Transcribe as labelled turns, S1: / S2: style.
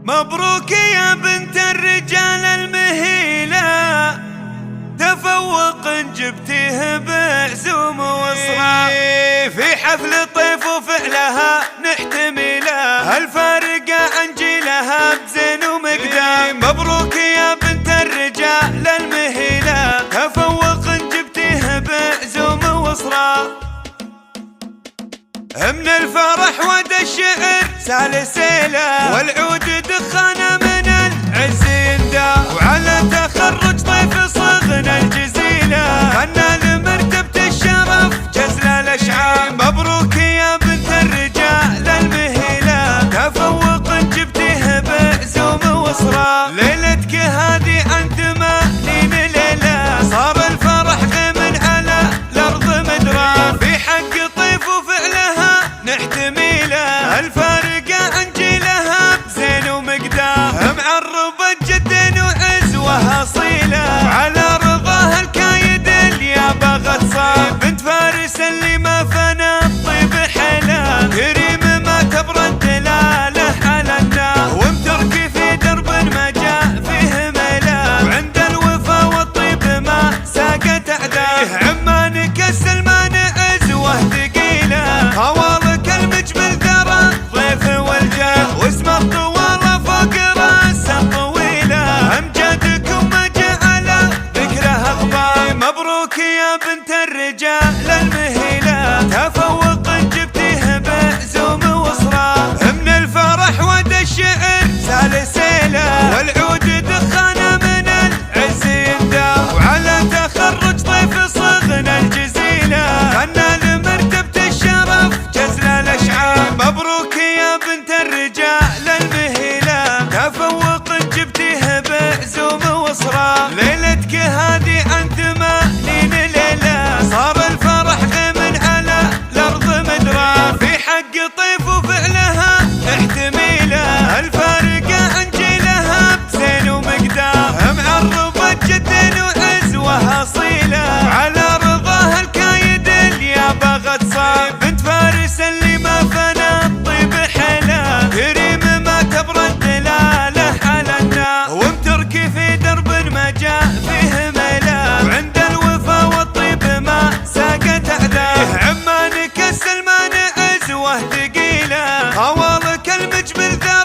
S1: مبروك يا بنت الرجال المهيلة، تفوق جبتيه بعزوم وصرا، في حفل طيف وفعلها نحتمله، الفارقة عن جيلها بزين ومقدام. مبروك يا بنت الرجال المهيلة، تفوق جبتيه بعزوم وصرا، من الفرح ود الشعر سالسيله، والعود دخانه من العز يندى، وعلى تخرج طيف صغنا الجزيله، غنى لمرتبة الشرف جزل الاشعار. مبروك يا بنت الرجال المهيله، تفوق جبتيه بعزوم وصرا، ليلتك هذه عند مالين ليله، صار الفرح غيم على الارض مدرى، في حق طيف وفعلها نحتميله، الفارقة عن جيلها بزين ومقدار، معربة جد وعزوها اصيله، وعلى رضاها الكايد اليابا غتصاب، بنت فارس اللي ما فنى الطيب حلا، كريم ما تبرد دلاله على النار، ومتركي في درب ما جاء فيه ملا، وعند الوفا والطيب ما ساقت اعداه، عمانك السلمان عزوه ثقيله، خوالك المجمل ذرى ضيف والجاه، واسمه الطوال فوق راسه طويله، امجادكم ما جعل ذكره اغبار. مبروك يا بنت الرجال المهيله، تفوق جبتيه بعزوم وصرا، من الفرح ود الشعر سالسيله، والعود دخانه من العز يندى، وعلى تخرج طيف صغنا الجزيله، غنى لمرتبة الشرف جزل الاشعار. مبروك يا بنت الرجال المهيله، تفوق جبتيه بعزوم وصرا، ليلتك هذه عند مالين ليله، صار الفرح غيم على الارض مدرى، في حق طيف وفعلها احتميله، الفارقة عن جيلها بزين ومقدار، معربة جد وعزوها اصيله، وعلى رضاها الكايد اليابا غتصاب، بنت فارس اللي ما فنى الطيب حلا، كريم ما تبرد دلاله على النار، ومتركي في درب ما جاء فيه ملا، وعند الوفا والطيب ما ساقت اعداه، عمانك السلمان عزوه ثقيله، خوالك المجمل ذا